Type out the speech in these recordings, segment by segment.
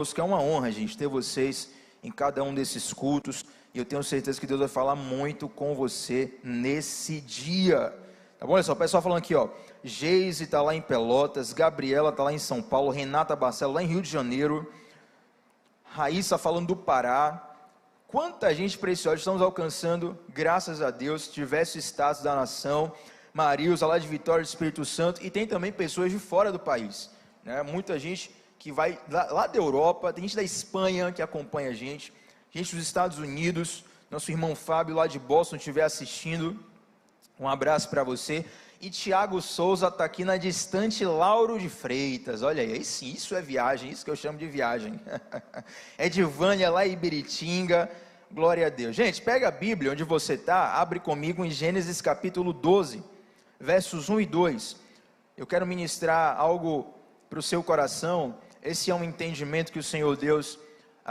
Que é uma honra, gente, ter vocês em cada um desses cultos, e eu tenho certeza que Deus vai falar muito com você nesse dia, tá bom? Olha só, o pessoal falando aqui, ó, Geise está lá em Pelotas, Gabriela está lá em São Paulo, Renata Barcelo lá em Rio de Janeiro, Raíssa falando do Pará, quanta gente preciosa estamos alcançando, graças a Deus, diversos estados da nação, Marilza lá de Vitória do Espírito Santo, e tem também pessoas de fora do país, né? Muita gente que vai lá da Europa, tem gente da Espanha que acompanha a gente dos Estados Unidos, nosso irmão Fábio lá de Boston estiver assistindo, um abraço para você, e Tiago Souza está aqui na distante Lauro de Freitas, olha aí sim, isso é viagem, isso que eu chamo de viagem, Edivânia lá em Ibiritinga, glória a Deus. Gente, pega a Bíblia onde você está, abre comigo em Gênesis capítulo 12, versos 1 e 2, eu quero ministrar algo para o seu coração. Esse é um entendimento que o Senhor Deus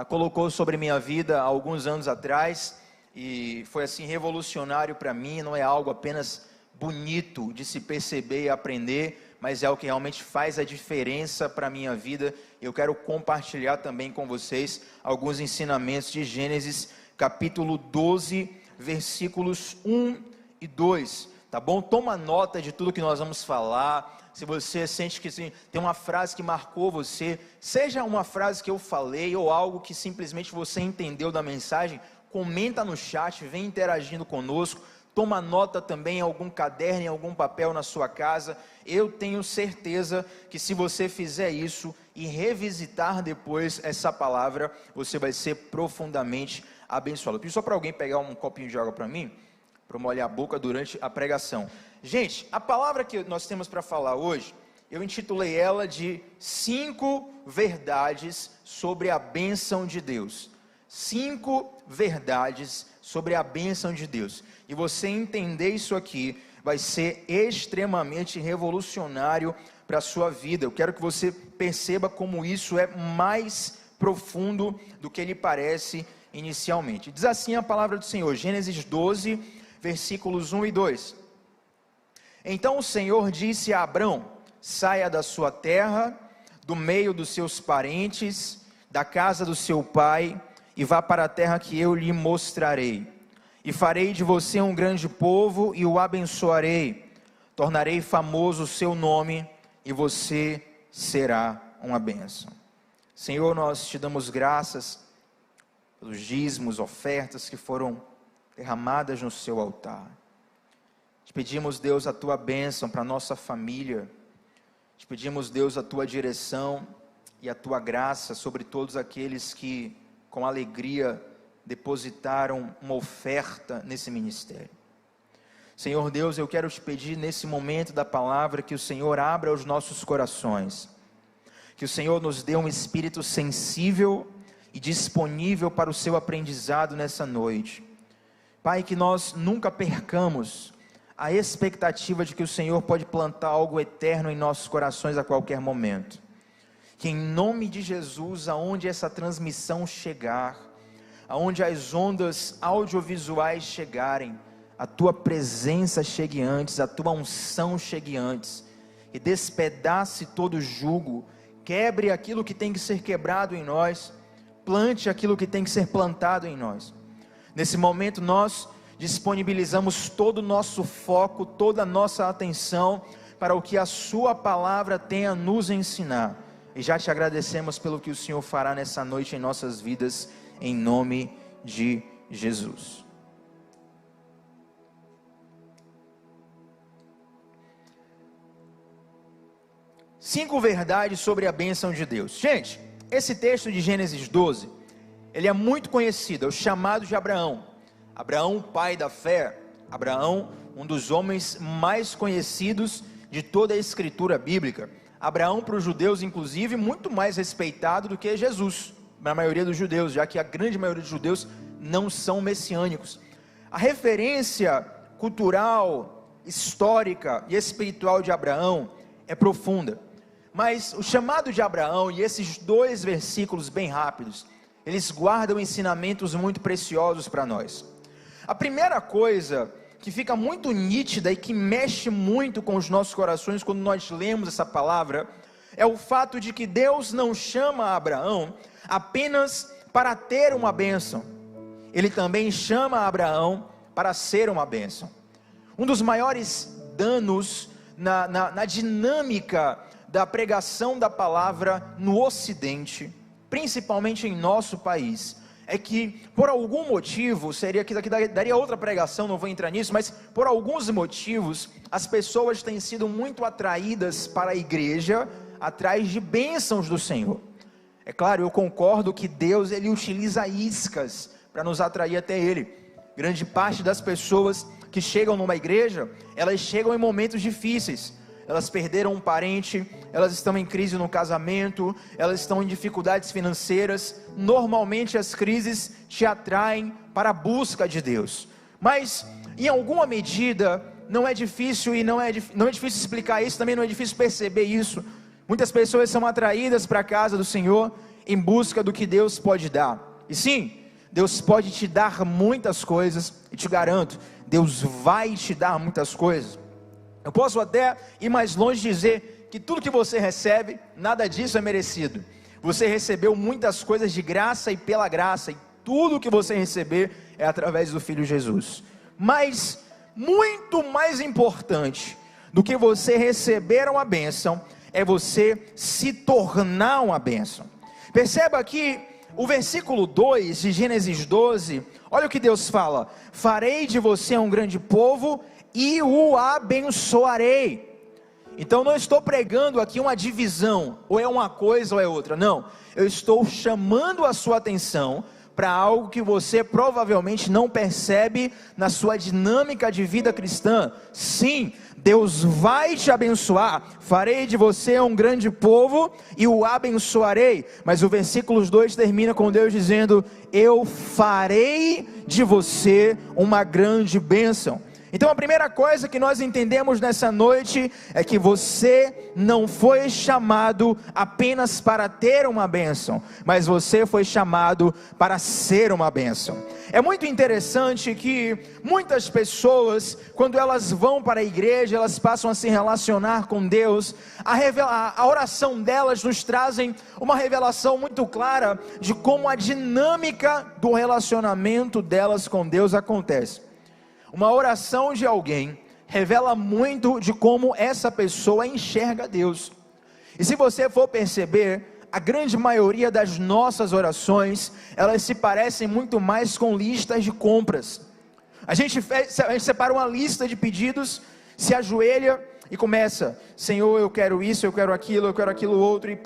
colocou sobre minha vida há alguns anos atrás, e foi assim revolucionário para mim, não é algo apenas bonito de se perceber e aprender, mas é algo que realmente faz a diferença para a minha vida. Eu quero compartilhar também com vocês alguns ensinamentos de Gênesis capítulo 12, versículos 1 e 2, tá bom? Toma nota de tudo que nós vamos falar. Se você sente que tem uma frase que marcou você, seja uma frase que eu falei ou algo que simplesmente você entendeu da mensagem, comenta no chat, vem interagindo conosco, toma nota também em algum caderno, em algum papel na sua casa. Eu tenho certeza que se você fizer isso e revisitar depois essa palavra, você vai ser profundamente abençoado. Eu pedi só para alguém pegar um copinho de água para mim, para molhar a boca durante a pregação. Gente, a palavra que nós temos para falar hoje, eu intitulei ela de 5 verdades sobre a bênção de Deus. 5 verdades sobre a bênção de Deus. E você entender isso aqui vai ser extremamente revolucionário para a sua vida. Eu quero que você perceba como isso é mais profundo do que ele parece inicialmente. Diz assim a palavra do Senhor, Gênesis 12, versículos 1 e 2. Então o Senhor disse a Abrão: saia da sua terra, do meio dos seus parentes, da casa do seu pai, e vá para a terra que eu lhe mostrarei. E farei de você um grande povo, e o abençoarei. Tornarei famoso o seu nome, e você será uma bênção. Senhor, nós te damos graças pelos dízimos, ofertas que foram derramadas no seu altar. Te pedimos, Deus, a tua bênção para a nossa família. Te pedimos, Deus, a tua direção e a tua graça sobre todos aqueles que, com alegria, depositaram uma oferta nesse ministério. Senhor Deus, eu quero te pedir nesse momento da palavra que o Senhor abra os nossos corações. Que o Senhor nos dê um espírito sensível e disponível para o seu aprendizado nessa noite. Pai, que nós nunca percamos a expectativa de que o Senhor pode plantar algo eterno em nossos corações a qualquer momento. Que em nome de Jesus, aonde essa transmissão chegar, aonde as ondas audiovisuais chegarem, a tua presença chegue antes, a tua unção chegue antes, e despedace todo jugo, quebre aquilo que tem que ser quebrado em nós, plante aquilo que tem que ser plantado em nós. Nesse momento nós disponibilizamos todo o nosso foco, toda a nossa atenção para o que a sua palavra tem a nos ensinar, e já te agradecemos pelo que o Senhor fará nessa noite em nossas vidas, em nome de Jesus. Cinco verdades sobre a bênção de Deus. Gente, esse texto de Gênesis 12, ele é muito conhecido, é o chamado de Abraão. Abraão, pai da fé. Abraão, um dos homens mais conhecidos de toda a escritura bíblica. Abraão, para os judeus, inclusive, muito mais respeitado do que Jesus, na maioria dos judeus, já que a grande maioria dos judeus não são messiânicos. A referência cultural, histórica e espiritual de Abraão é profunda. Mas o chamado de Abraão e esses 2 versículos bem rápidos, eles guardam ensinamentos muito preciosos para nós. A primeira coisa que fica muito nítida e que mexe muito com os nossos corações quando nós lemos essa palavra, é o fato de que Deus não chama Abraão apenas para ter uma bênção. Ele também chama Abraão para ser uma bênção. Um dos maiores danos na dinâmica da pregação da palavra no Ocidente, principalmente em nosso país, é que por algum motivo, seria que daqui daria outra pregação, não vou entrar nisso, mas por alguns motivos, as pessoas têm sido muito atraídas para a igreja, atrás de bênçãos do Senhor. É claro, eu concordo que Deus, Ele utiliza iscas para nos atrair até Ele. Grande parte das pessoas que chegam numa igreja, elas chegam em momentos difíceis. Elas perderam um parente, elas estão em crise no casamento, elas estão em dificuldades financeiras. Normalmente as crises te atraem para a busca de Deus. Mas, em alguma medida, não é difícil explicar isso, também não é difícil perceber isso. Muitas pessoas são atraídas para a casa do Senhor em busca do que Deus pode dar. E sim, Deus pode te dar muitas coisas, e te garanto, Deus vai te dar muitas coisas. Eu posso até ir mais longe e dizer que tudo que você recebe, nada disso é merecido. Você recebeu muitas coisas de graça e pela graça, e tudo que você receber é através do Filho Jesus. Mas, muito mais importante do que você receber uma bênção, é você se tornar uma bênção. Perceba que o versículo 2 de Gênesis 12, olha o que Deus fala: farei de você um grande povo e o abençoarei. Então não estou pregando aqui uma divisão, ou é uma coisa ou é outra, não, eu estou chamando a sua atenção para algo que você provavelmente não percebe na sua dinâmica de vida cristã. Sim, Deus vai te abençoar, farei de você um grande povo e o abençoarei, mas o versículo 2 termina com Deus dizendo: eu farei de você uma grande bênção. Então a primeira coisa que nós entendemos nessa noite é que você não foi chamado apenas para ter uma bênção, mas você foi chamado para ser uma bênção. É muito interessante que muitas pessoas, quando elas vão para a igreja, elas passam a se relacionar com Deus, a oração delas nos trazem uma revelação muito clara de como a dinâmica do relacionamento delas com Deus acontece. Uma oração de alguém revela muito de como essa pessoa enxerga Deus. E se você for perceber, a grande maioria das nossas orações, elas se parecem muito mais com listas de compras. A gente separa uma lista de pedidos, se ajoelha e começa: Senhor, eu quero isso, eu quero aquilo outro, e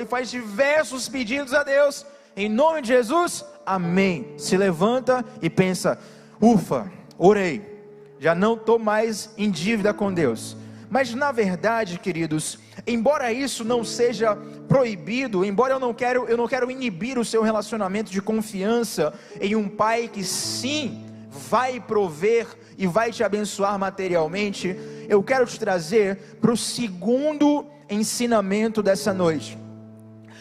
e faz diversos pedidos a Deus. Em nome de Jesus, amém. Se levanta e pensa: ufa, orei, já não estou mais em dívida com Deus. Mas na verdade, queridos, embora isso não seja proibido, embora eu não quero inibir o seu relacionamento de confiança em um pai que sim, vai prover e vai te abençoar materialmente, eu quero te trazer para o segundo ensinamento dessa noite.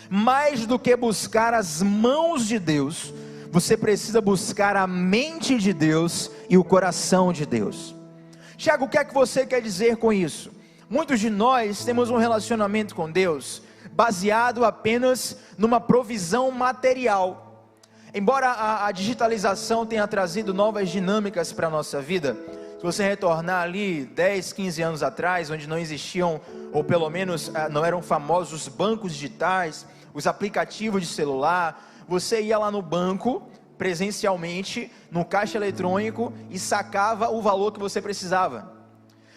Mais do que buscar as mãos de Deus, você precisa buscar a mente de Deus e o coração de Deus. Tiago, o que é que você quer dizer com isso? Muitos de nós temos um relacionamento com Deus baseado apenas numa provisão material. Embora a digitalização tenha trazido novas dinâmicas para a nossa vida, se você retornar ali 10, 15 anos atrás, onde não existiam, ou pelo menos não eram famosos os bancos digitais, os aplicativos de celular, você ia lá no banco, presencialmente, no caixa eletrônico, e sacava o valor que você precisava.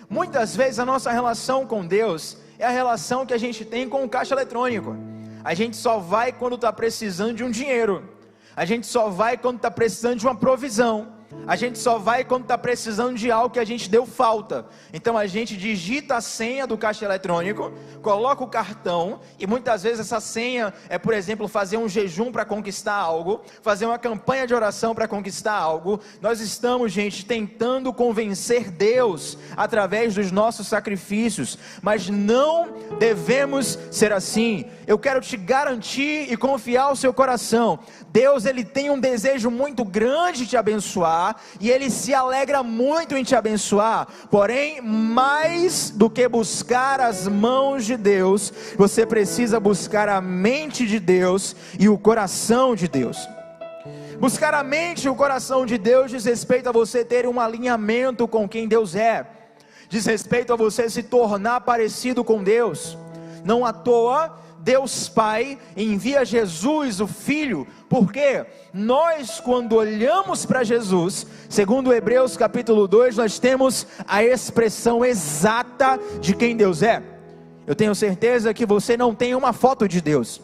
Muitas vezes a nossa relação com Deus é a relação que a gente tem com o caixa eletrônico. A gente só vai quando está precisando de um dinheiro. A gente só vai quando está precisando de uma provisão. A gente só vai quando está precisando de algo que a gente deu falta. Então a gente digita a senha do caixa eletrônico, coloca o cartão, e muitas vezes essa senha é, por exemplo, fazer um jejum para conquistar algo, fazer uma campanha de oração para conquistar algo. Nós estamos, gente, tentando convencer Deus através dos nossos sacrifícios, mas não devemos ser assim. Eu quero te garantir e confiar o seu coração. Deus, Ele tem um desejo muito grande de te abençoar. abençoar, e Ele se alegra muito em te abençoar. Porém, mais do que buscar as mãos de Deus, você precisa buscar a mente de Deus e o coração de Deus. Buscar a mente e o coração de Deus diz respeito a você ter um alinhamento com quem Deus é, diz respeito a você se tornar parecido com Deus. Não à toa, Deus Pai envia Jesus, o Filho, porque nós, quando olhamos para Jesus, segundo Hebreus capítulo 2, nós temos a expressão exata de quem Deus é. Eu tenho certeza que você não tem uma foto de Deus,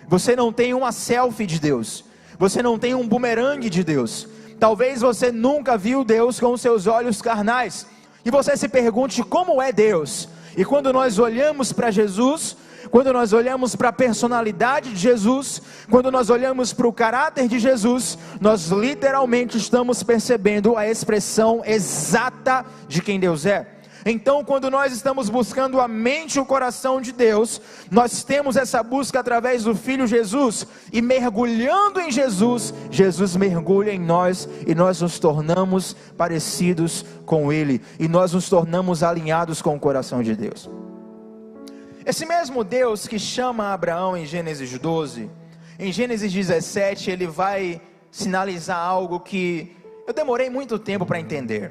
você não tem uma selfie de Deus, você não tem um bumerangue de Deus. Talvez você nunca viu Deus com seus olhos carnais, e você se pergunte como é Deus. E quando nós olhamos para Jesus, quando nós olhamos para a personalidade de Jesus, quando nós olhamos para o caráter de Jesus, nós literalmente estamos percebendo a expressão exata de quem Deus é. Então, quando nós estamos buscando a mente e o coração de Deus, nós temos essa busca através do Filho Jesus, e mergulhando em Jesus, Jesus mergulha em nós, e nós nos tornamos parecidos com Ele, e nós nos tornamos alinhados com o coração de Deus. Esse mesmo Deus que chama Abraão em Gênesis 12, em Gênesis 17, ele vai sinalizar algo que eu demorei muito tempo para entender.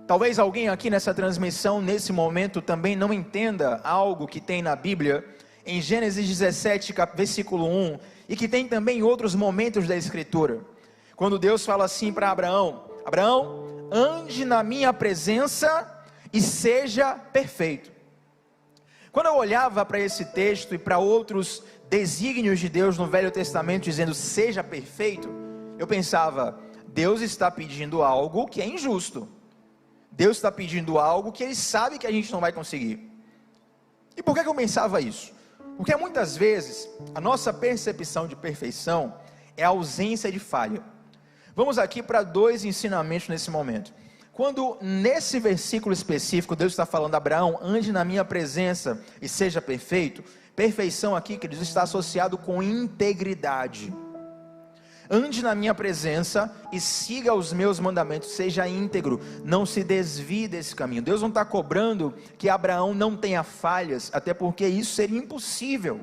Talvez alguém aqui nessa transmissão, nesse momento, também não entenda algo que tem na Bíblia, em Gênesis 17, versículo 1, e que tem também em outros momentos da Escritura, quando Deus fala assim para Abraão: Abraão, ande na minha presença e seja perfeito. Quando eu olhava para esse texto e para outros desígnios de Deus no Velho Testamento, dizendo seja perfeito, eu pensava, Deus está pedindo algo que é injusto, Deus está pedindo algo que Ele sabe que a gente não vai conseguir. E por que eu pensava isso? Porque muitas vezes a nossa percepção de perfeição é a ausência de falha. Vamos aqui para 2 ensinamentos nesse momento. Quando nesse versículo específico Deus está falando: Abraão, ande na minha presença e seja perfeito. Perfeição aqui, queridos, está associado com integridade. Ande na minha presença e siga os meus mandamentos, seja íntegro, não se desvie desse caminho. Deus não está cobrando que Abraão não tenha falhas, até porque isso seria impossível.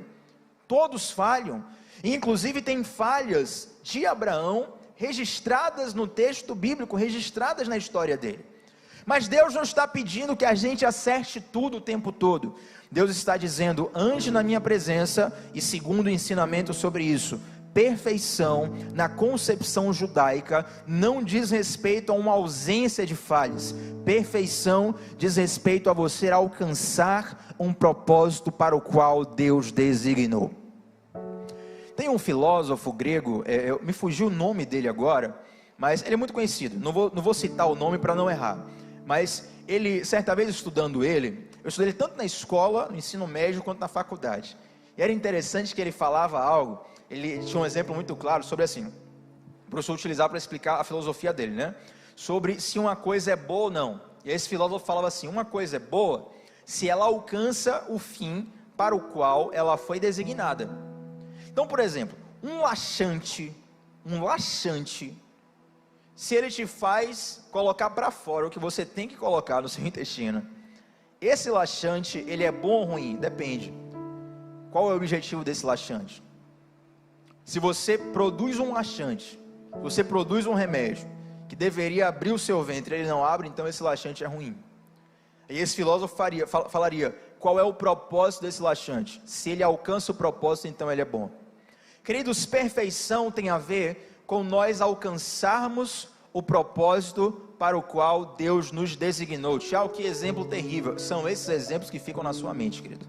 Todos falham, e inclusive tem falhas de Abraão registradas no texto bíblico, registradas na história dele. Mas Deus não está pedindo que a gente acerte tudo o tempo todo. Deus está dizendo: ande na minha presença, e segundo o ensinamento sobre isso, perfeição na concepção judaica não diz respeito a uma ausência de falhas. Perfeição diz respeito a você alcançar um propósito para o qual Deus designou. Tem um filósofo grego, me fugiu o nome dele agora, mas ele é muito conhecido, não vou citar o nome para não errar, mas ele, certa vez estudando ele, eu estudei ele tanto na escola, no ensino médio, quanto na faculdade, e era interessante que ele falava algo. Ele tinha um exemplo muito claro sobre assim, o professor utilizava para explicar a filosofia dele, né? Sobre se uma coisa é boa ou não. E esse filósofo falava assim: uma coisa é boa se ela alcança o fim para o qual ela foi designada. Então, por exemplo, um laxante, se ele te faz colocar para fora o que você tem que colocar no seu intestino, esse laxante, ele é bom ou ruim? Depende. Qual é o objetivo desse laxante? Se você produz um laxante, você produz um remédio que deveria abrir o seu ventre, ele não abre, então esse laxante é ruim. E esse filósofo falaria: qual é o propósito desse laxante? Se ele alcança o propósito, então ele é bom. Queridos, perfeição tem a ver com nós alcançarmos o propósito para o qual Deus nos designou. Tchau, que exemplo terrível. São esses exemplos que ficam na sua mente, querido.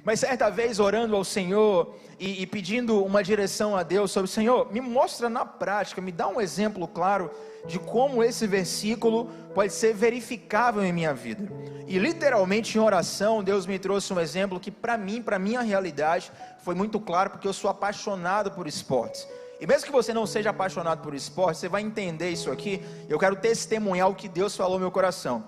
Mas certa vez orando ao Senhor e pedindo uma direção a Deus sobre: Senhor, me mostra na prática, me dá um exemplo claro de como esse versículo pode ser verificável em minha vida. E literalmente em oração, Deus me trouxe um exemplo que para mim, para minha realidade, foi muito claro, porque eu sou apaixonado por esportes. E mesmo que você não seja apaixonado por esportes, você vai entender isso aqui. Eu quero testemunhar o que Deus falou no meu coração.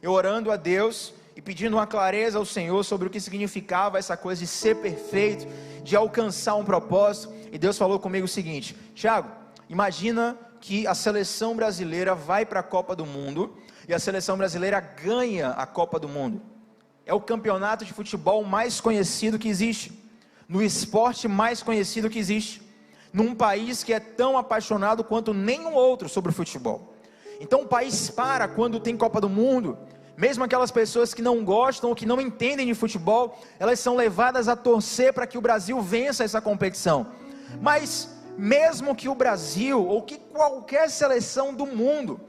Eu orando a Deus e pedindo uma clareza ao Senhor sobre o que significava essa coisa de ser perfeito, de alcançar um propósito. E Deus falou comigo o seguinte: Tiago, imagina que a seleção brasileira vai para a Copa do Mundo, e a seleção brasileira ganha a Copa do Mundo. É o campeonato de futebol mais conhecido que existe, no esporte mais conhecido que existe, num país que é tão apaixonado quanto nenhum outro sobre o futebol. Então o país para quando tem Copa do Mundo. Mesmo aquelas pessoas que não gostam ou que não entendem de futebol, elas são levadas a torcer para que o Brasil vença essa competição. Mas mesmo que o Brasil ou que qualquer seleção do mundo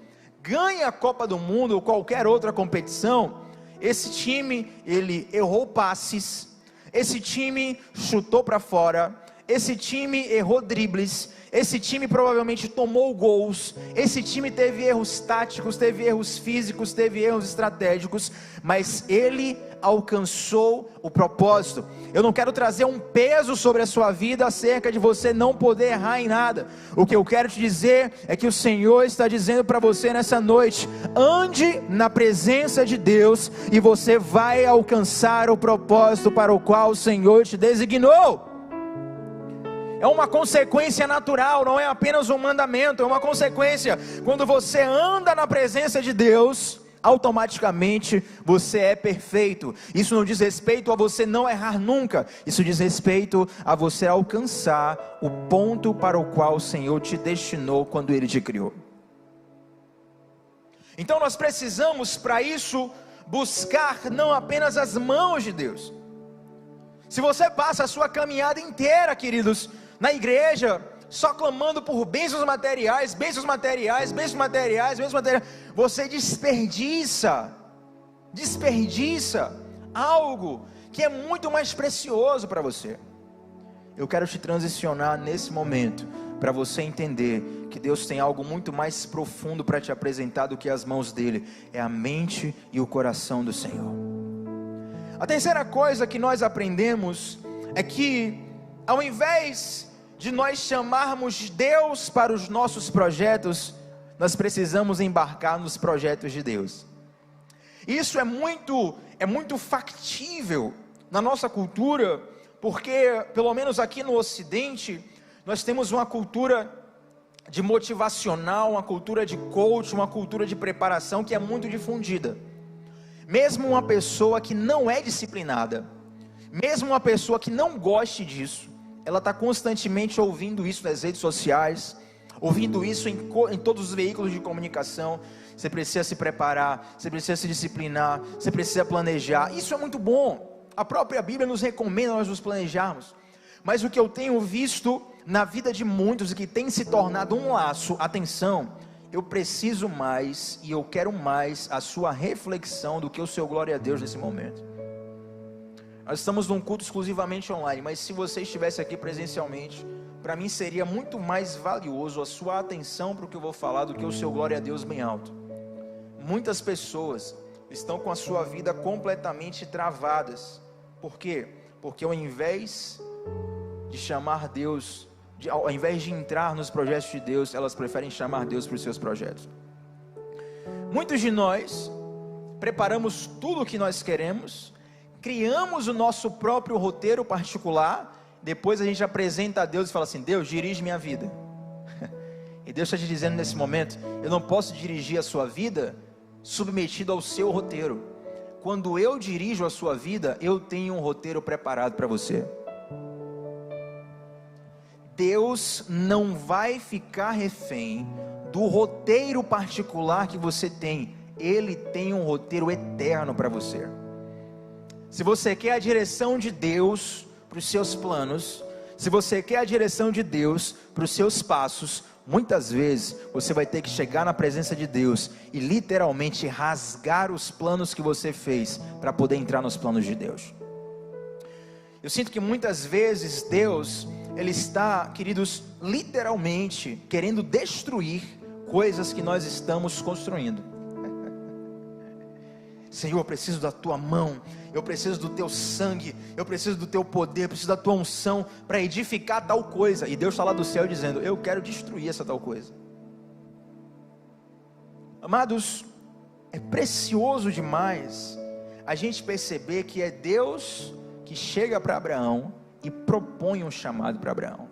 ganhe a Copa do Mundo ou qualquer outra competição, esse time, ele errou passes, esse time chutou para fora, esse time errou dribles, esse time provavelmente tomou gols, esse time teve erros táticos, teve erros físicos, teve erros estratégicos, mas ele alcançou o propósito. Eu não quero trazer um peso sobre a sua vida acerca de você não poder errar em nada. O que eu quero te dizer é que o Senhor está dizendo para você nessa noite: ande na presença de Deus e você vai alcançar o propósito para o qual o Senhor te designou. É uma consequência natural, não é apenas um mandamento, é uma consequência. Quando você anda na presença de Deus, automaticamente você é perfeito. Isso não diz respeito a você não errar nunca, isso diz respeito a você alcançar o ponto para o qual o Senhor te destinou quando Ele te criou. Então nós precisamos, para isso, buscar não apenas as mãos de Deus. Se você passa a sua caminhada inteira, queridos, na igreja, só clamando por bênçãos materiais, bênçãos materiais, bênçãos materiais, bênçãos materiais, você desperdiça algo que é muito mais precioso para você. Eu quero te transicionar nesse momento, para você entender que Deus tem algo muito mais profundo para te apresentar do que as mãos dele, é a mente e o coração do Senhor. A terceira coisa que nós aprendemos é que, ao invés de nós chamarmos Deus para os nossos projetos, nós precisamos embarcar nos projetos de Deus. Isso é muito factível na nossa cultura, porque, pelo menos aqui no Ocidente, nós temos uma cultura de motivacional, uma cultura de coach, uma cultura de preparação que é muito difundida. Mesmo uma pessoa que não é disciplinada, mesmo uma pessoa que não goste disso, ela está constantemente ouvindo isso nas redes sociais, ouvindo isso em todos os veículos de comunicação. Você precisa se preparar, você precisa se disciplinar, você precisa planejar. Isso é muito bom, a própria Bíblia nos recomenda nós nos planejarmos. Mas o que eu tenho visto na vida de muitos e que tem se tornado um laço, atenção, eu preciso mais e eu quero mais a sua reflexão do que o seu glória a Deus nesse momento. Nós estamos num culto exclusivamente online, mas se você estivesse aqui presencialmente, para mim seria muito mais valioso a sua atenção para o que eu vou falar do que o seu glória a Deus bem alto. Muitas pessoas estão com a sua vida completamente travadas. Por quê? Porque ao invés de chamar Deus, ao invés de entrar nos projetos de Deus, elas preferem chamar Deus para os seus projetos. Muitos de nós preparamos tudo o que nós queremos, criamos o nosso próprio roteiro particular, depois a gente apresenta a Deus e fala assim: Deus, dirige minha vida. E Deus está te dizendo nesse momento: eu não posso dirigir a sua vida submetido ao seu roteiro. Quando eu dirijo a sua vida, eu tenho um roteiro preparado para você. Deus não vai ficar refém do roteiro particular que você tem. Ele tem um roteiro eterno para você. Se você quer a direção de Deus para os seus planos, se você quer a direção de Deus para os seus passos, muitas vezes você vai ter que chegar na presença de Deus e literalmente rasgar os planos que você fez para poder entrar nos planos de Deus. Eu sinto que muitas vezes Deus, Ele está, queridos, literalmente querendo destruir coisas que nós estamos construindo. Senhor, eu preciso da tua mão, eu preciso do teu sangue, eu preciso do teu poder, eu preciso da tua unção para edificar tal coisa. E Deus está lá do céu dizendo: eu quero destruir essa tal coisa. Amados, é precioso demais a gente perceber que é Deus que chega para Abraão e propõe um chamado para Abraão.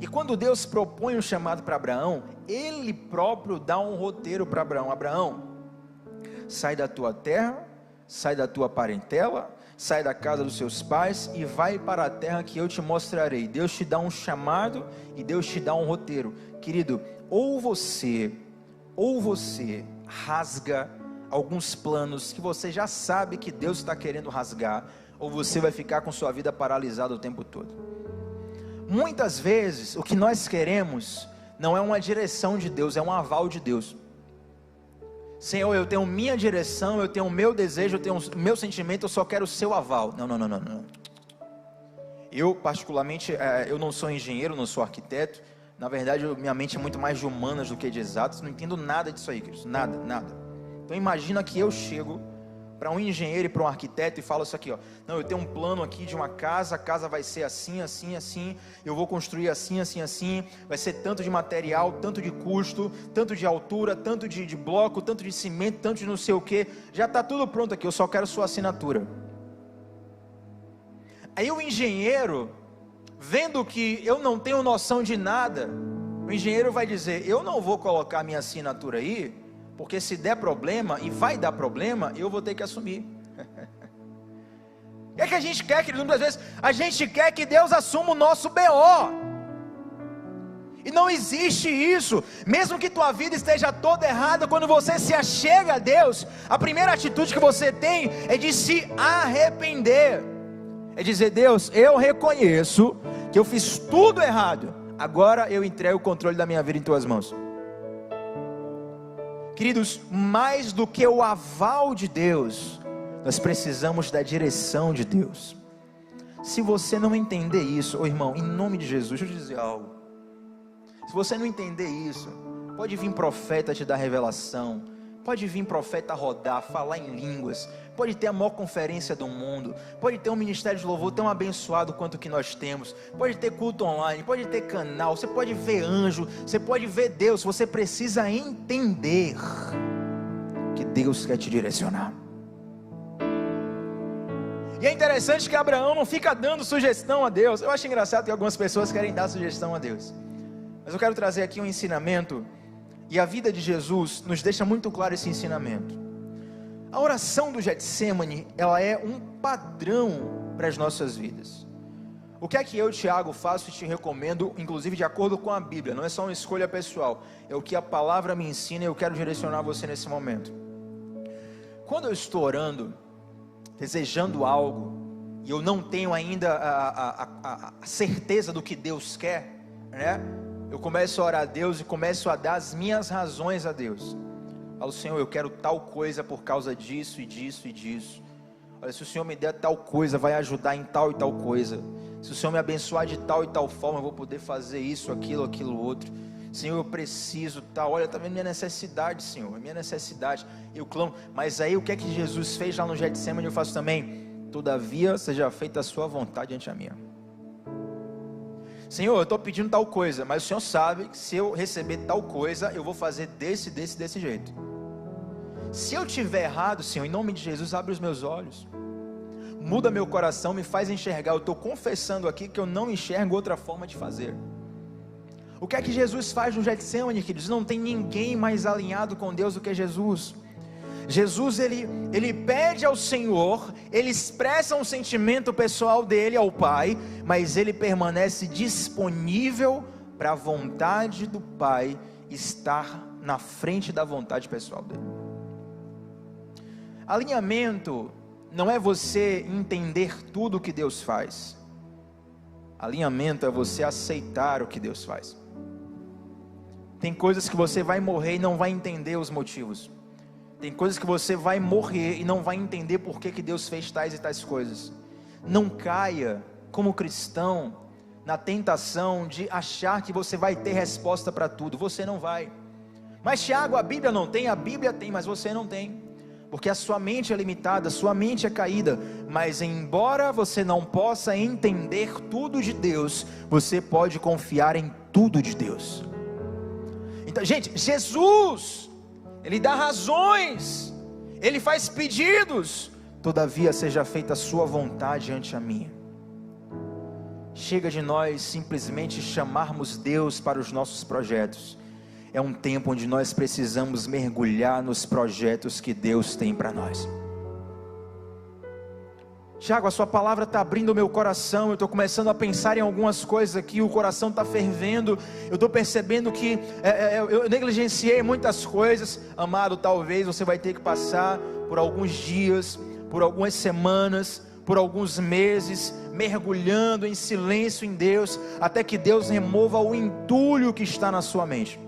E quando Deus propõe um chamado para Abraão, Ele próprio dá um roteiro para Abraão. Abraão, sai da tua terra, sai da tua parentela, sai da casa dos seus pais e vai para a terra que eu te mostrarei. Deus te dá um chamado e Deus te dá um roteiro. Querido, ou você rasga alguns planos que você já sabe que Deus está querendo rasgar, ou você vai ficar com sua vida paralisada o tempo todo. Muitas vezes o que nós queremos não é uma direção de Deus, é um aval de Deus. Senhor, eu tenho minha direção, eu tenho o meu desejo, eu tenho o meu sentimento, eu só quero o seu aval. Não. Eu particularmente, eu não sou engenheiro, não sou arquiteto. Na verdade, minha mente é muito mais de humanas do que de exatas. Não entendo nada disso aí, queridos, nada. Então imagina que eu chego para um engenheiro e para um arquiteto e falo isso aqui, ó. Não, eu tenho um plano aqui de uma casa, a casa vai ser assim, eu vou construir assim, vai ser tanto de material, tanto de custo, tanto de altura, tanto de bloco, tanto de cimento, tanto de não sei o que, já está tudo pronto aqui, eu só quero sua assinatura. Aí o engenheiro, vendo que eu não tenho noção de nada, o engenheiro vai dizer, eu não vou colocar minha assinatura aí, porque se der problema, e vai dar problema, eu vou ter que assumir. O que é que a gente quer, querido? Muitas vezes a gente quer que Deus assuma o nosso BO, e não existe isso. Mesmo que tua vida esteja toda errada, quando você se achega a Deus, a primeira atitude que você tem é de se arrepender, é dizer, Deus, eu reconheço que eu fiz tudo errado, agora eu entrego o controle da minha vida em tuas mãos. Queridos, mais do que o aval de Deus, nós precisamos da direção de Deus. Se você não entender isso, irmão, em nome de Jesus, deixa eu te dizer algo. Se você não entender isso, pode vir profeta te dar revelação, pode vir profeta rodar, falar em línguas, pode ter a maior conferência do mundo, pode ter um ministério de louvor tão abençoado quanto o que nós temos, pode ter culto online, pode ter canal, você pode ver anjo, você pode ver Deus. Você precisa entender que Deus quer te direcionar. E é interessante que Abraão não fica dando sugestão a Deus. Eu acho engraçado que algumas pessoas querem dar sugestão a Deus, mas eu quero trazer aqui um ensinamento, e a vida de Jesus nos deixa muito claro esse ensinamento. A oração do Getsemane, ela é um padrão para as nossas vidas. O que é que eu, Tiago, faço e te recomendo, inclusive de acordo com a Bíblia, não é só uma escolha pessoal, é o que a palavra me ensina, e eu quero direcionar você nesse momento. Quando eu estou orando, desejando algo, e eu não tenho ainda a certeza do que Deus quer, né? Eu começo a orar a Deus e começo a dar as minhas razões a Deus. Falo, Senhor, eu quero tal coisa por causa disso e disso e disso. Olha, se o Senhor me der tal coisa, vai ajudar em tal e tal coisa. Se o Senhor me abençoar de tal e tal forma, eu vou poder fazer isso, aquilo outro. Senhor, eu preciso tal. Olha, está vendo minha necessidade, Senhor, minha necessidade. Eu clamo. Mas aí o que é que Jesus fez lá no Getsemane? Eu faço também. Todavia seja feita a sua vontade ante a minha. Senhor, eu estou pedindo tal coisa, mas o Senhor sabe que se eu receber tal coisa, eu vou fazer desse jeito. Se eu tiver errado, Senhor, em nome de Jesus, abre os meus olhos, muda meu coração, me faz enxergar. Eu estou confessando aqui que eu não enxergo outra forma de fazer. O que é que Jesus faz no Getsemane, queridos? Não tem ninguém mais alinhado com Deus do que Jesus. Jesus, ele pede ao Senhor, ele expressa um sentimento pessoal dele ao Pai, mas ele permanece disponível para a vontade do Pai estar na frente da vontade pessoal dele. Alinhamento não é você entender tudo o que Deus faz. Alinhamento é você aceitar o que Deus faz. Tem coisas que você vai morrer e não vai entender os motivos. Tem coisas que você vai morrer e não vai entender por que Deus fez tais e tais coisas. Não caia, como cristão, na tentação de achar que você vai ter resposta para tudo. Você não vai. Mas Tiago, a Bíblia não tem? A Bíblia tem, mas você não tem. Porque a sua mente é limitada, a sua mente é caída. Mas embora você não possa entender tudo de Deus, você pode confiar em tudo de Deus. Então, gente, Jesus, Ele dá razões, Ele faz pedidos. Todavia seja feita a sua vontade ante a minha. Chega de nós simplesmente chamarmos Deus para os nossos projetos. É um tempo onde nós precisamos mergulhar nos projetos que Deus tem para nós. Tiago, a sua palavra está abrindo o meu coração, eu estou começando a pensar em algumas coisas aqui, o coração está fervendo, eu estou percebendo que eu negligenciei muitas coisas. Amado, talvez você vai ter que passar por alguns dias, por algumas semanas, por alguns meses, mergulhando em silêncio em Deus, até que Deus remova o entulho que está na sua mente.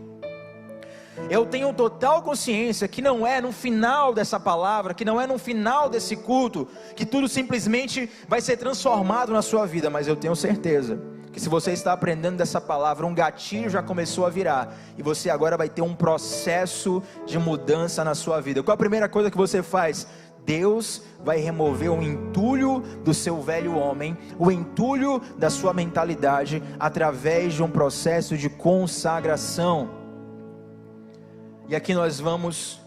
Eu tenho total consciência que não é no final dessa palavra, que não é no final desse culto, que tudo simplesmente vai ser transformado na sua vida, mas eu tenho certeza que se você está aprendendo dessa palavra, um gatilho já começou a virar, e você agora vai ter um processo de mudança na sua vida. Qual a primeira coisa que você faz? Deus vai remover o entulho do seu velho homem, o entulho da sua mentalidade, através de um processo de consagração. E aqui nós vamos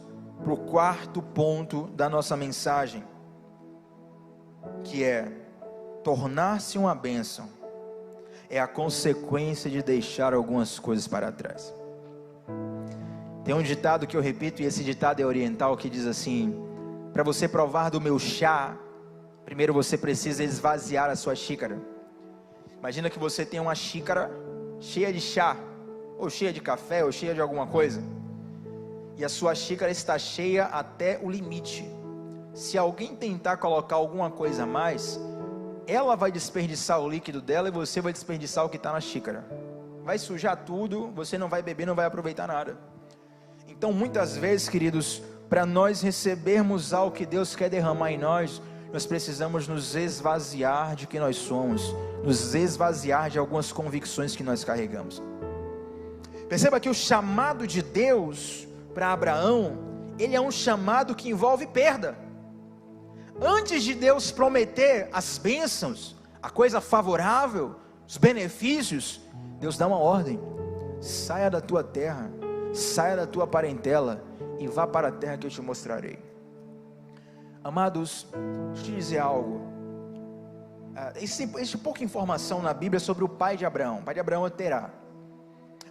para o quarto ponto da nossa mensagem, que é: tornar-se uma bênção é a consequência de deixar algumas coisas para trás. Tem um ditado que eu repito, e esse ditado é oriental, que diz assim: para você provar do meu chá, primeiro você precisa esvaziar a sua xícara. Imagina que você tem uma xícara cheia de chá, ou cheia de café, ou cheia de alguma coisa, e a sua xícara está cheia até o limite. Se alguém tentar colocar alguma coisa a mais, ela vai desperdiçar o líquido dela, e você vai desperdiçar o que está na xícara. Vai sujar tudo, você não vai beber, não vai aproveitar nada. Então muitas vezes, queridos, para nós recebermos algo que Deus quer derramar em nós, nós precisamos nos esvaziar de quem nós somos, nos esvaziar de algumas convicções que nós carregamos. Perceba que o chamado de Deus para Abraão, ele é um chamado que envolve perda. Antes de Deus prometer as bênçãos, a coisa favorável, os benefícios, Deus dá uma ordem: saia da tua terra, saia da tua parentela e vá para a terra que eu te mostrarei. Amados, deixa eu te dizer algo. Existe pouca informação na Bíblia sobre o pai de Abraão. O pai de Abraão é Terá.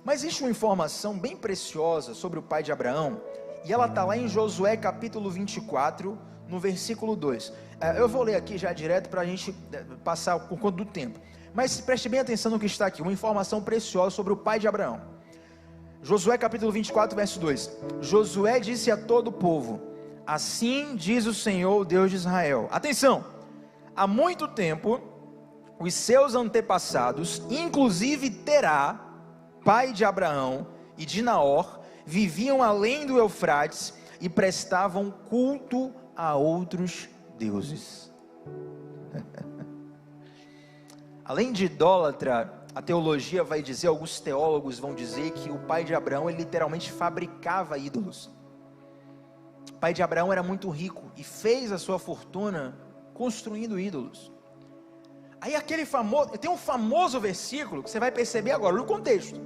Mas existe uma informação bem preciosa sobre o pai de Abraão, e ela está lá em Josué capítulo 24, no versículo 2. Eu vou ler aqui já direto para a gente passar por conta do tempo. Mas preste bem atenção no que está aqui, uma informação preciosa sobre o pai de Abraão. Josué capítulo 24, verso 2. Josué disse a todo o povo: assim diz o Senhor, Deus de Israel. Atenção! Há muito tempo, os seus antepassados, inclusive Terá, pai de Abraão e de Naor, viviam além do Eufrates e prestavam culto a outros deuses. Além de idólatra, a teologia vai dizer, alguns teólogos vão dizer que o pai de Abraão, ele literalmente fabricava ídolos. O pai de Abraão era muito rico e fez a sua fortuna construindo ídolos. Aí tem um famoso versículo que você vai perceber agora no contexto.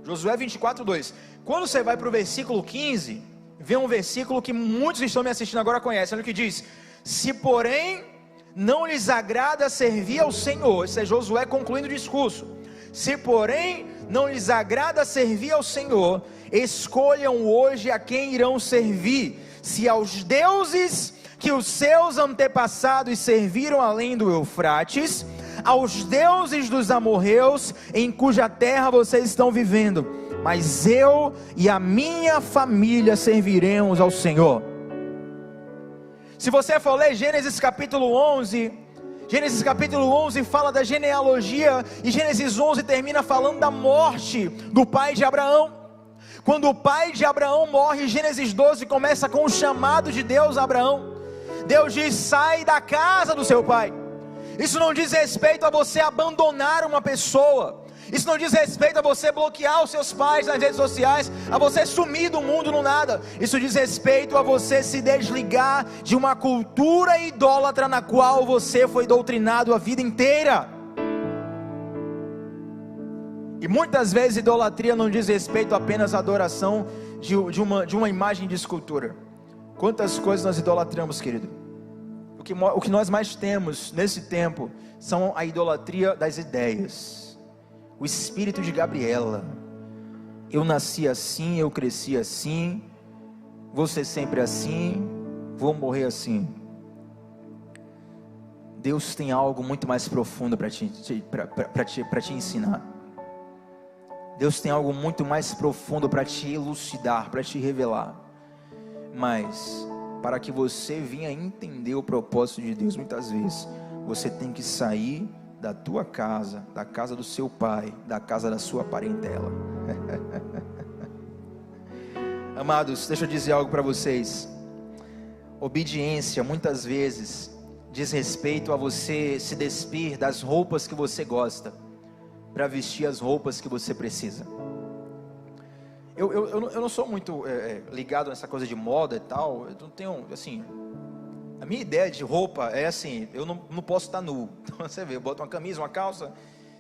Josué 24, 2. Quando você vai para o versículo 15, vem um versículo que muitos que estão me assistindo agora conhecem. Olha o que diz: se porém não lhes agrada servir ao Senhor. Isso é Josué concluindo o discurso. Se porém não lhes agrada servir ao Senhor, escolham hoje a quem irão servir, se aos deuses que os seus antepassados serviram além do Eufrates, aos deuses dos amorreus, em cuja terra vocês estão vivendo, mas eu e a minha família serviremos ao Senhor. Se você for ler Gênesis capítulo 11, Gênesis capítulo 11 fala da genealogia, e Gênesis 11 termina falando da morte do pai de Abraão. Quando o pai de Abraão morre, Gênesis 12 começa com o chamado de Deus a Abraão. Deus diz: sai da casa do seu pai. Isso não diz respeito a você abandonar uma pessoa. Isso não diz respeito a você bloquear os seus pais nas redes sociais, a você sumir do mundo no nada. Isso diz respeito a você se desligar de uma cultura idólatra na qual você foi doutrinado a vida inteira. E muitas vezes idolatria não diz respeito apenas à adoração de uma imagem de escultura. Quantas coisas nós idolatramos, querido? o que nós mais temos nesse tempo são a idolatria das ideias, o espírito de Gabriela. Eu nasci assim, eu cresci assim, vou ser sempre assim, vou morrer assim. Deus tem algo muito mais profundo para te ensinar. Deus tem algo muito mais profundo para te elucidar, para te revelar. Mas, para que você venha entender o propósito de Deus, muitas vezes, você tem que sair da tua casa, da casa do seu pai, da casa da sua parentela. Amados, deixa eu dizer algo para vocês. Obediência, muitas vezes, diz respeito a você se despir das roupas que você gosta, para vestir as roupas que você precisa. Eu não sou muito ligado nessa coisa de moda e tal. Eu não tenho, assim, a minha ideia de roupa é assim, eu não posso estar nu. Então você vê, eu boto uma camisa, uma calça,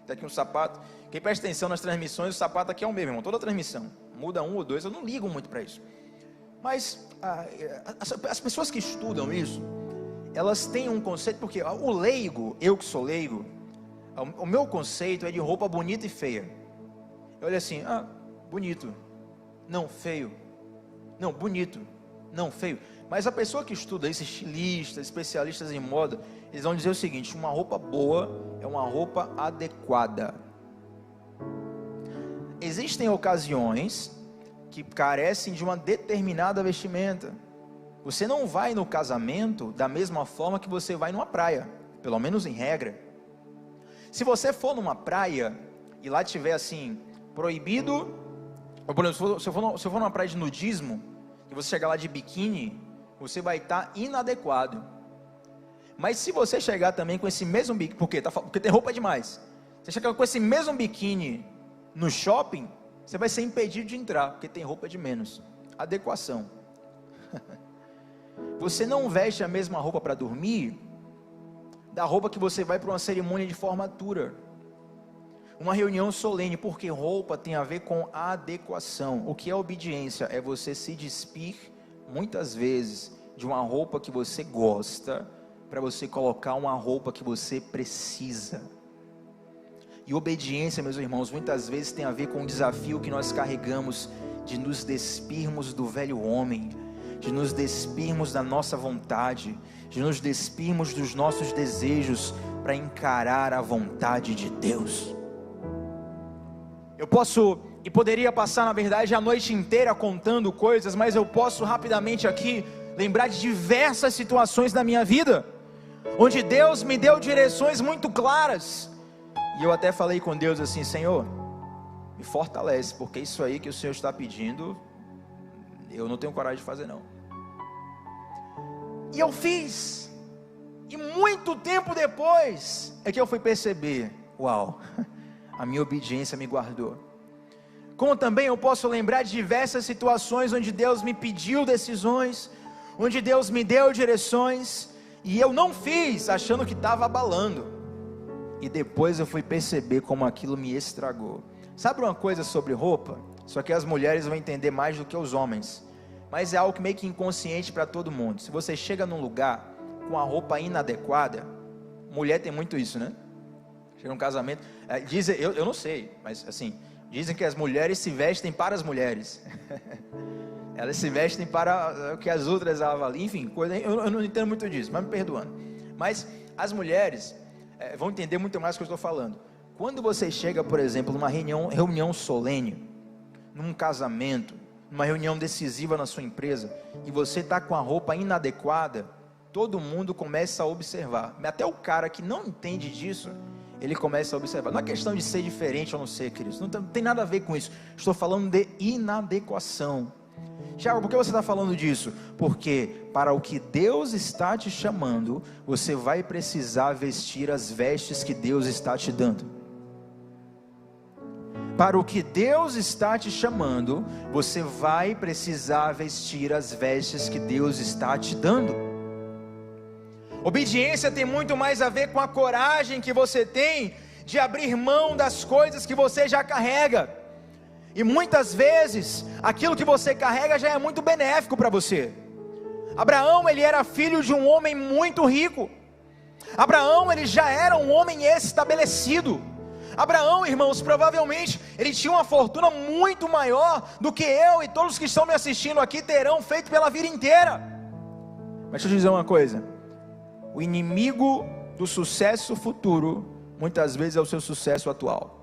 daqui um sapato. Quem presta atenção nas transmissões, o sapato aqui é o mesmo, irmão, toda a transmissão, muda um ou dois, eu não ligo muito para isso. Mas as pessoas que estudam isso, elas têm um conceito, porque o leigo, eu que sou leigo, o meu conceito é de roupa bonita e feia. Eu olho assim, bonito, não, feio, não, bonito, não, feio. Mas a pessoa que estuda isso, estilistas, especialistas em moda, eles vão dizer o seguinte: uma roupa boa é uma roupa adequada. Existem ocasiões que carecem de uma determinada vestimenta. Você não vai no casamento da mesma forma que você vai numa praia, pelo menos em regra. Se você for numa praia e lá tiver assim, proibido, ou por exemplo, se eu for numa praia de nudismo, e você chegar lá de biquíni, você vai estar inadequado. Mas se você chegar também com esse mesmo biquíni, porque tem roupa demais, você chegar com esse mesmo biquíni no shopping, você vai ser impedido de entrar, porque tem roupa de menos. Adequação. Você não veste a mesma roupa para dormir da roupa que você vai para uma cerimônia de formatura, uma reunião solene, porque roupa tem a ver com adequação. O que é obediência? É você se despir, muitas vezes, de uma roupa que você gosta, para você colocar uma roupa que você precisa. E obediência, meus irmãos, muitas vezes tem a ver com o desafio que nós carregamos de nos despirmos do velho homem, de nos despirmos da nossa vontade, de nos despirmos dos nossos desejos, para encarar a vontade de Deus. Eu poderia passar, na verdade, a noite inteira contando coisas, mas eu posso rapidamente aqui lembrar de diversas situações da minha vida, onde Deus me deu direções muito claras, e eu até falei com Deus assim: Senhor, me fortalece, porque isso aí que o Senhor está pedindo, eu não tenho coragem de fazer não. E eu fiz, e muito tempo depois, é que eu fui perceber, uau, a minha obediência me guardou. Como também eu posso lembrar de diversas situações, onde Deus me pediu decisões, onde Deus me deu direções, e eu não fiz, achando que estava abalando, e depois eu fui perceber como aquilo me estragou. Sabe uma coisa sobre roupa? Só que as mulheres vão entender mais do que os homens, mas é algo meio que inconsciente para todo mundo. Se você chega num lugar com a roupa inadequada, mulher tem muito isso, né? Chega num casamento, dizem, eu não sei, mas assim, dizem que as mulheres se vestem para as mulheres. Elas se vestem para o que as outras avaliam, enfim, eu não entendo muito disso, mas me perdoando. Mas as mulheres vão entender muito mais do que eu estou falando. Quando você chega, por exemplo, numa reunião solene, num casamento, numa reunião decisiva na sua empresa, e você está com a roupa inadequada, todo mundo começa a observar. Até o cara que não entende disso, ele começa a observar. Não é questão de ser diferente ou não ser, queridos, não tem nada a ver com isso. Estou falando de inadequação. Tiago, por que você está falando disso? Porque para o que Deus está te chamando, você vai precisar vestir as vestes que Deus está te dando. Para o que Deus está te chamando, você vai precisar vestir as vestes que Deus está te dando. Obediência tem muito mais a ver com a coragem que você tem de abrir mão das coisas que você já carrega. E muitas vezes, aquilo que você carrega já é muito benéfico para você. Abraão, ele era filho de um homem muito rico. Abraão, ele já era um homem estabelecido. Abraão, irmãos, provavelmente ele tinha uma fortuna muito maior do que eu e todos que estão me assistindo aqui terão feito pela vida inteira. Mas deixa eu te dizer uma coisa: o inimigo do sucesso futuro muitas vezes é o seu sucesso atual.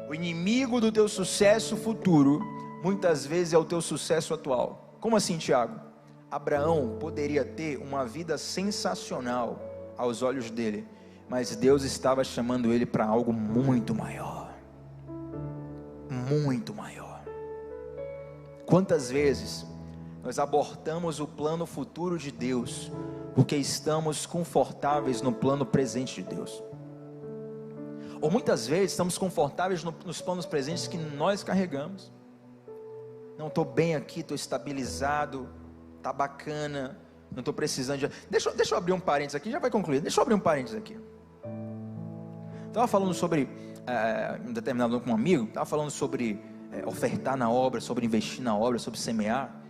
O inimigo do teu sucesso futuro muitas vezes é o teu sucesso atual. Como assim, Tiago? Abraão poderia ter uma vida sensacional aos olhos dele, mas Deus estava chamando ele para algo muito maior. Muito maior. Quantas vezes nós abortamos o plano futuro de Deus porque estamos confortáveis no plano presente de Deus? Ou muitas vezes estamos confortáveis nos planos presentes que nós carregamos. Não, estou bem aqui, estou estabilizado, está bacana, não estou precisando de... Deixa eu abrir um parênteses aqui, já vai concluir. Deixa eu abrir um parênteses aqui. Estava falando sobre, um determinado momento com um amigo, estava falando sobre ofertar na obra, sobre investir na obra, sobre semear.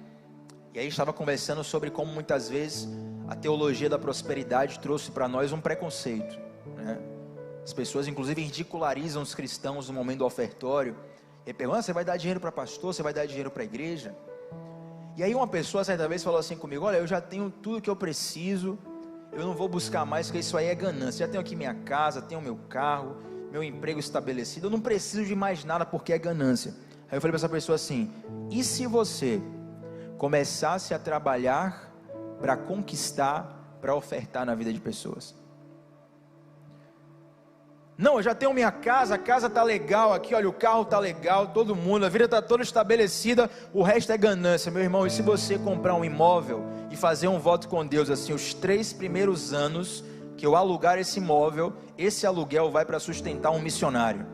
E aí estava conversando sobre como muitas vezes a teologia da prosperidade trouxe para nós um preconceito, né? As pessoas inclusive ridicularizam os cristãos no momento do ofertório, e perguntam: você vai dar dinheiro para pastor, você vai dar dinheiro para a igreja? E aí uma pessoa certa vez falou assim comigo: olha, eu já tenho tudo que eu preciso, eu não vou buscar mais, porque isso aí é ganância. Já tenho aqui minha casa, tenho meu carro, meu emprego estabelecido, eu não preciso de mais nada porque é ganância. Aí eu falei para essa pessoa assim: e se você começasse a trabalhar para conquistar, para ofertar na vida de pessoas? Não, eu já tenho minha casa, a casa está legal aqui, olha, o carro está legal, todo mundo, a vida está toda estabelecida, o resto é ganância. Meu irmão, e se você comprar um imóvel e fazer um voto com Deus assim: os 3 primeiros anos que eu alugar esse imóvel, esse aluguel vai para sustentar um missionário?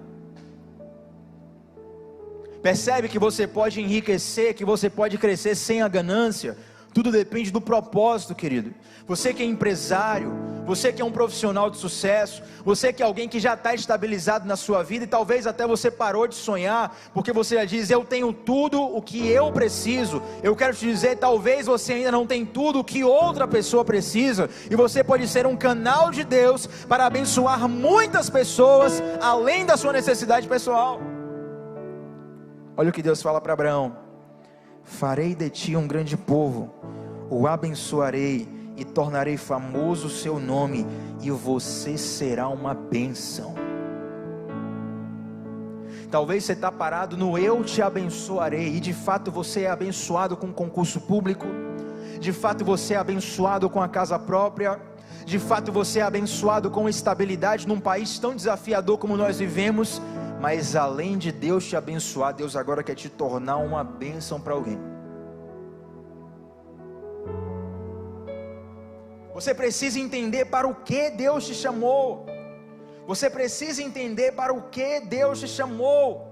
Percebe que você pode enriquecer, que você pode crescer sem a ganância? Tudo depende do propósito, querido. Você que é empresário, você que é um profissional de sucesso, você que é alguém que já está estabilizado na sua vida, e talvez até você parou de sonhar, porque você já diz: eu tenho tudo o que eu preciso. Eu quero te dizer, talvez você ainda não tem tudo o que outra pessoa precisa, e você pode ser um canal de Deus para abençoar muitas pessoas, além da sua necessidade pessoal. Olha o que Deus fala para Abraão: farei de ti um grande povo, o abençoarei e tornarei famoso o seu nome, e você será uma bênção. Talvez você está parado no eu te abençoarei, e de fato você é abençoado com concurso público, de fato você é abençoado com a casa própria, de fato você é abençoado com estabilidade num país tão desafiador como nós vivemos. Mas além de Deus te abençoar, Deus agora quer te tornar uma bênção para alguém. Você precisa entender para o que Deus te chamou. Você precisa entender para o que Deus te chamou.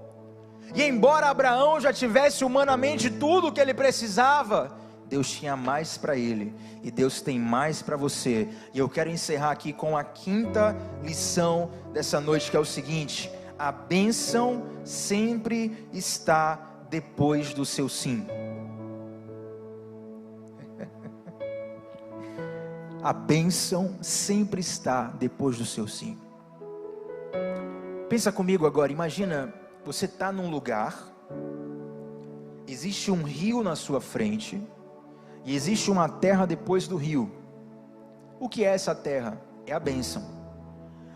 E embora Abraão já tivesse humanamente tudo o que ele precisava, Deus tinha mais para ele, e Deus tem mais para você. E eu quero encerrar aqui com a 5ª lição dessa noite, que é o seguinte: a bênção sempre está depois do seu sim. A bênção sempre está depois do seu sim. Pensa comigo agora, imagina, você está num lugar, existe um rio na sua frente, e existe uma terra depois do rio. O que é essa terra? É a bênção.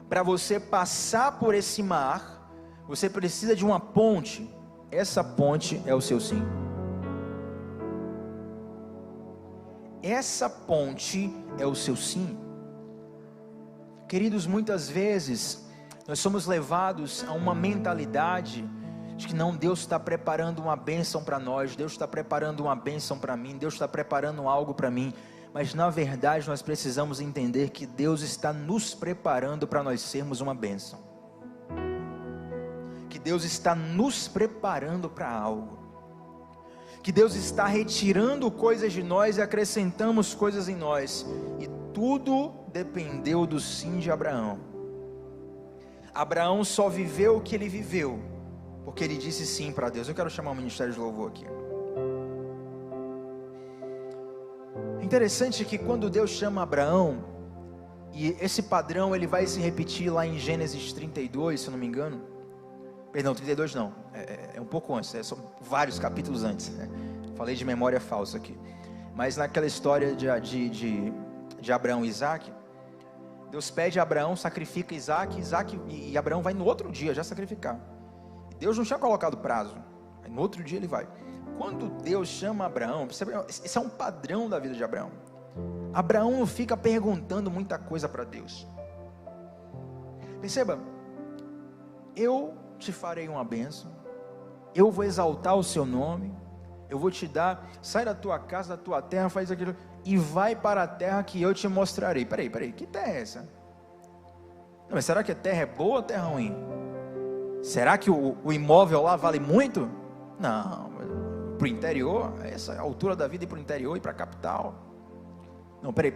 Para você passar por esse mar, você precisa de uma ponte. Essa ponte é o seu sim. Essa ponte é o seu sim. Queridos, muitas vezes nós somos levados a uma mentalidade de que não, Deus está preparando uma bênção para nós, Deus está preparando uma bênção para mim, Deus está preparando algo para mim. Mas na verdade nós precisamos entender que Deus está nos preparando para nós sermos uma bênção. Que Deus está nos preparando para algo. Que Deus está retirando coisas de nós e acrescentamos coisas em nós. E tudo dependeu do sim de Abraão. Abraão só viveu o que ele viveu porque ele disse sim para Deus. Eu quero chamar o ministério de louvor aqui. Interessante que quando Deus chama Abraão, e esse padrão ele vai se repetir lá em Gênesis 32, se eu não me engano. Perdão, 32 não, é um pouco antes, são vários capítulos antes, né? Falei de memória falsa aqui. Mas naquela história de Abraão e Isaac, Deus pede a Abraão, sacrifica Isaac, e Abraão vai no outro dia já sacrificar. Deus não tinha colocado prazo, aí no outro dia ele vai. Quando Deus chama Abraão, percebe, esse é um padrão da vida de Abraão. Abraão não fica perguntando muita coisa para Deus. Perceba, eu te farei uma bênção, eu vou exaltar o seu nome, eu vou te dar, sai da tua casa, da tua terra, faz aquilo, e vai para a terra que eu te mostrarei. Peraí, que terra é essa? Não, mas será que a terra é boa ou terra ruim? Será que o imóvel lá vale muito? Não, para o interior, essa é a altura da vida ir para o interior e para a capital. Não, peraí,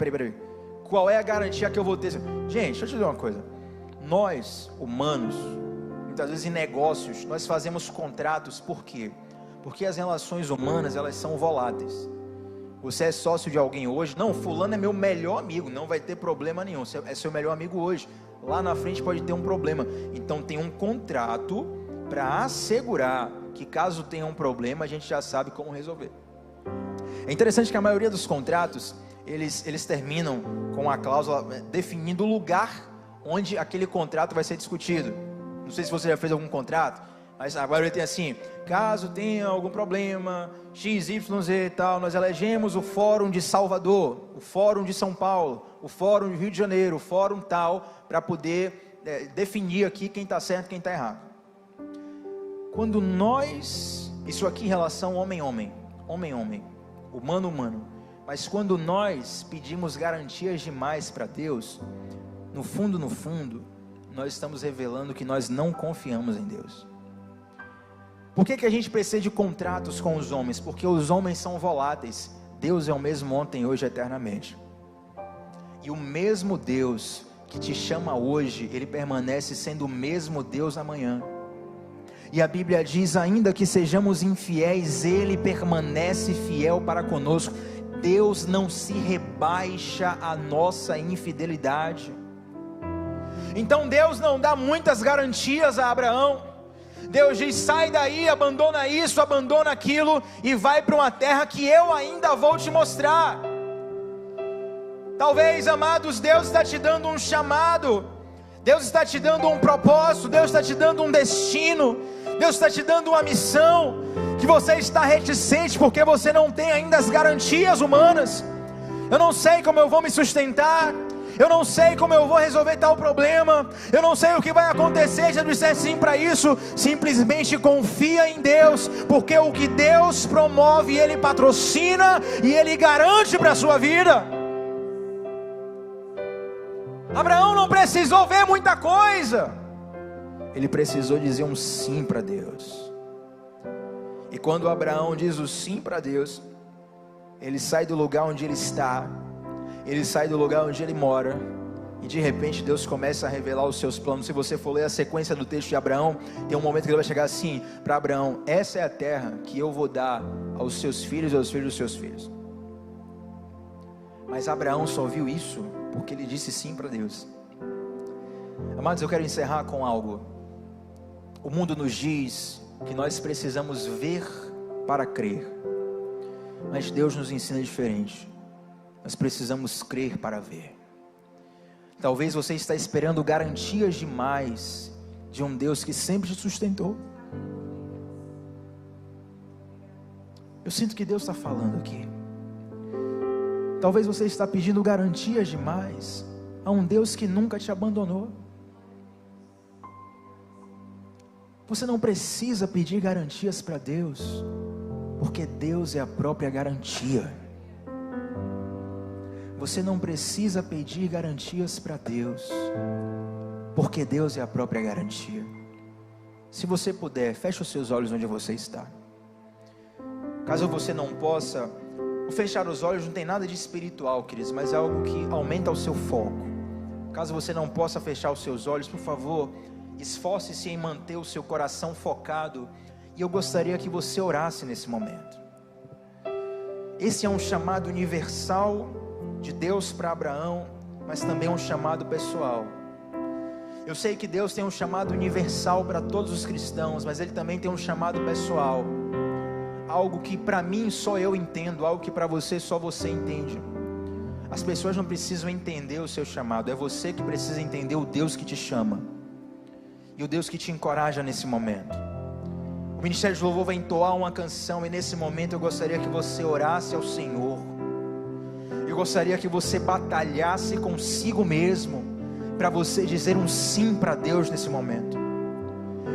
qual é a garantia que eu vou ter? Gente, deixa eu te dizer uma coisa, nós, humanos, muitas vezes em negócios, nós fazemos contratos, por quê? Porque as relações humanas, elas são voláteis. Você é sócio de alguém hoje, não, fulano é meu melhor amigo, não vai ter problema nenhum, é seu melhor amigo hoje, lá na frente pode ter um problema, então tem um contrato para assegurar que caso tenha um problema, a gente já sabe como resolver. É interessante que a maioria dos contratos, eles terminam com a cláusula definindo o lugar onde aquele contrato vai ser discutido. Não sei se você já fez algum contrato, mas agora ele tem assim, caso tenha algum problema, XYZ e tal, nós elegemos o Fórum de Salvador, o Fórum de São Paulo, o Fórum de Rio de Janeiro, o Fórum tal, para poder definir aqui quem está certo e quem está errado. Quando nós, isso aqui em relação homem-homem, humano-humano, mas quando nós pedimos garantias demais para Deus, no fundo, nós estamos revelando que nós não confiamos em Deus. Por que a gente precisa de contratos com os homens? Porque os homens são voláteis, Deus é o mesmo ontem, hoje, eternamente. E o mesmo Deus que te chama hoje, Ele permanece sendo o mesmo Deus amanhã. E a Bíblia diz, ainda que sejamos infiéis, Ele permanece fiel para conosco. Deus não se rebaixa à nossa infidelidade. Então Deus não dá muitas garantias a Abraão. Deus diz, sai daí, abandona isso, abandona aquilo, e vai para uma terra que eu ainda vou te mostrar. Talvez, amados, Deus está te dando um chamado, Deus está te dando um propósito, Deus está te dando um destino, Deus está te dando uma missão, que você está reticente, porque você não tem ainda as garantias humanas. Eu não sei como eu vou me sustentar, eu não sei como eu vou resolver tal problema, eu não sei o que vai acontecer se eu disser sim para isso. Simplesmente confia em Deus, porque o que Deus promove, Ele patrocina e Ele garante para a sua vida. Abraão não precisou ver muita coisa, ele precisou dizer um sim para Deus. E quando Abraão diz o sim para Deus, ele sai do lugar onde ele está, ele sai do lugar onde ele mora, e de repente Deus começa a revelar os seus planos. Se você for ler a sequência do texto de Abraão, tem um momento que ele vai chegar assim para Abraão: essa é a terra que eu vou dar aos seus filhos e aos filhos dos seus filhos. Mas Abraão só viu isso porque ele disse sim para Deus. Amados, eu quero encerrar com algo. O mundo nos diz que nós precisamos ver para crer, mas Deus nos ensina diferente. Nós precisamos crer para ver. Talvez você está esperando garantias demais de um Deus que sempre te sustentou. Eu sinto que Deus está falando aqui. Talvez você está pedindo garantias demais a um Deus que nunca te abandonou. Você não precisa pedir garantias para Deus, porque Deus é a própria garantia. Você não precisa pedir garantias para Deus, porque Deus é a própria garantia. Se você puder, feche os seus olhos onde você está. Caso você não possa, o fechar os olhos não tem nada de espiritual, queridos, mas é algo que aumenta o seu foco. Caso você não possa fechar os seus olhos, por favor, esforce-se em manter o seu coração focado, e eu gostaria que você orasse nesse momento. Esse é um chamado universal de Deus para Abraão, mas também um chamado pessoal. Eu sei que Deus tem um chamado universal para todos os cristãos, mas Ele também tem um chamado pessoal. Algo que para mim só eu entendo, algo que para você só você entende. As pessoas não precisam entender o seu chamado, é você que precisa entender o Deus que te chama e o Deus que te encoraja nesse momento. O Ministério de Louvor vai entoar uma canção, e nesse momento eu gostaria que você orasse ao Senhor. Eu gostaria que você batalhasse consigo mesmo, para você dizer um sim para Deus nesse momento.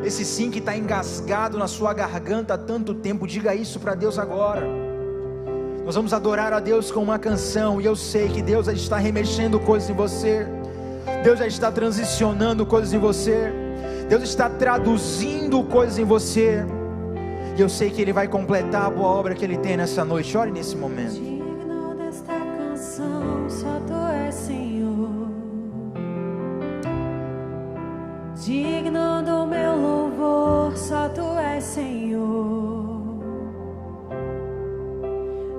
Esse sim que está engasgado na sua garganta há tanto tempo, diga isso para Deus agora. Nós vamos adorar a Deus com uma canção, e eu sei que Deus já está remexendo coisas em você, Deus já está transicionando coisas em você, Deus está traduzindo coisas em você, e eu sei que Ele vai completar a boa obra que Ele tem nessa noite. Ore nesse momento. Digno desta canção, só Tu és Senhor. Digno do meu louvor, só Tu és Senhor.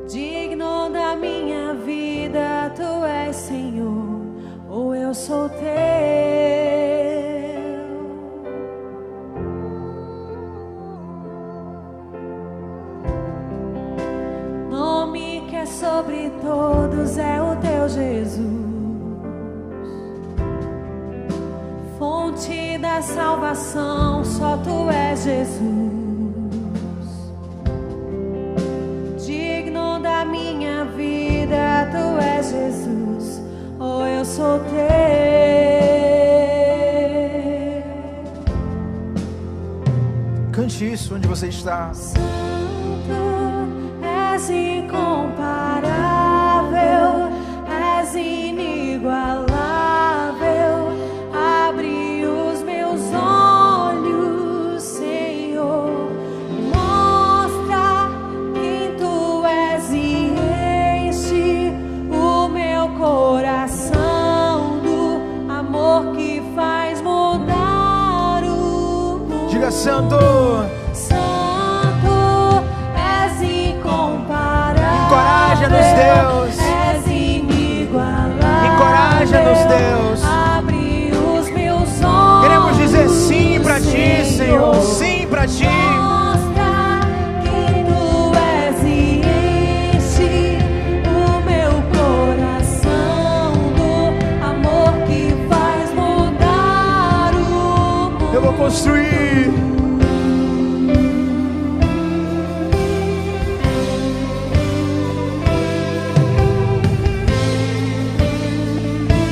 Digno da minha vida, Tu és Senhor, ou eu sou Teu. Nome que é sobre todos é o Teu Jesus, fonte da salvação, só Tu és Jesus. Digno da minha vida, Tu és Jesus, ou eu sou Teu. Cante isso onde você está. Santo, és incomparável, és inigualável. Abre os meus olhos, Senhor, mostra quem Tu és e enche o meu coração do amor que faz mudar o mundo. Diga: Santo, Santo, és incomparável. encoraja-nos, Deus. És inigualável. Encoraja-nos, Deus. Abre os meus olhos. Queremos dizer sim para Ti, Senhor, sim para Ti. Mostra quem Tu és e enche o meu coração do amor que faz mudar o mundo. Eu vou construir.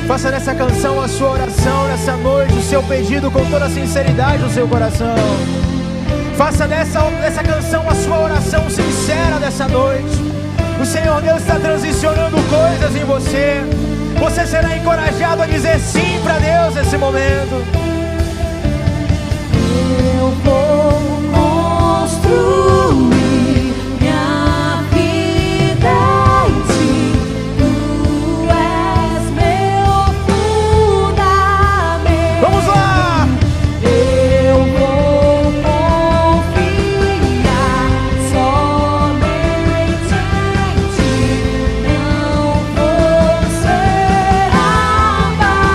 Faça nessa canção a sua oração nessa noite, o seu pedido com toda a sinceridade no seu coração. Faça dessa canção a sua oração sincera dessa noite. O Senhor Deus está transicionando coisas em você. Você será encorajado a dizer sim para Deus nesse momento. Eu vou construir minha vida em Ti. Tu és meu fundamento. Vamos lá! Eu vou confiar somente em Ti. Não vou ser abalado.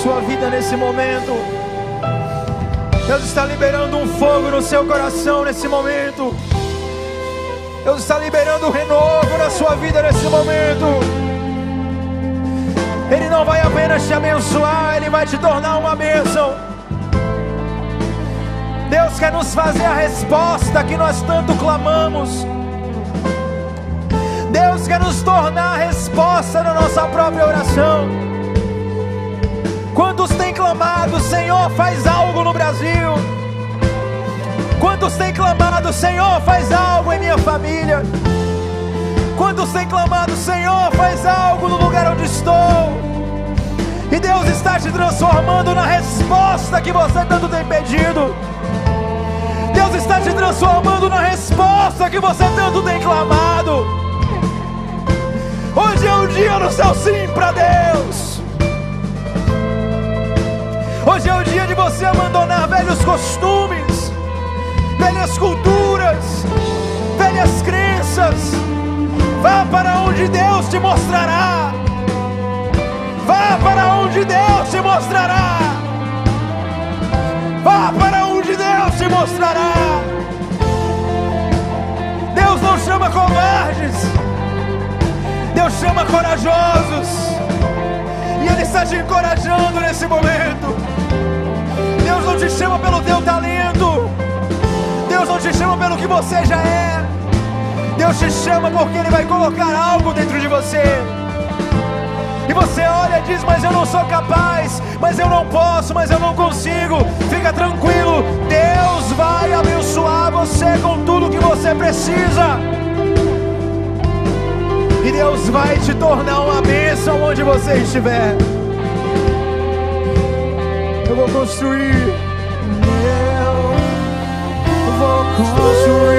sua vida nesse momento. Deus está liberando um fogo no seu coração nesse momento. Deus está liberando um renovo na sua vida nesse momento. Ele não vai apenas te abençoar, Ele vai te tornar uma bênção. Deus quer nos fazer a resposta que nós tanto clamamos. Deus quer nos tornar a resposta na nossa própria oração. Quantos têm clamado, Senhor, faz algo no Brasil? Quantos têm clamado, Senhor, faz algo em minha família? Quantos têm clamado, Senhor, faz algo no lugar onde estou? E Deus está te transformando na resposta que você tanto tem pedido. Deus está te transformando na resposta que você tanto tem clamado. Hoje é o dia do seu sim para Deus. Hoje é o dia de você abandonar velhos costumes, velhas culturas, velhas crenças. Vá para onde Deus te mostrará. Vá para onde Deus te mostrará. Vá para onde Deus te mostrará. Deus não chama covardes, Deus chama corajosos. E Ele está te encorajando nesse momento. Deus não te chama pelo teu talento, Deus não te chama pelo que você já é. Deus te chama porque Ele vai colocar algo dentro de você. E você olha e diz: mas eu não sou capaz, mas eu não posso, mas eu não consigo. Fica tranquilo, Deus vai abençoar você com tudo que você precisa. E Deus vai te tornar uma bênção onde você estiver. Eu vou construir. Eu vou construir.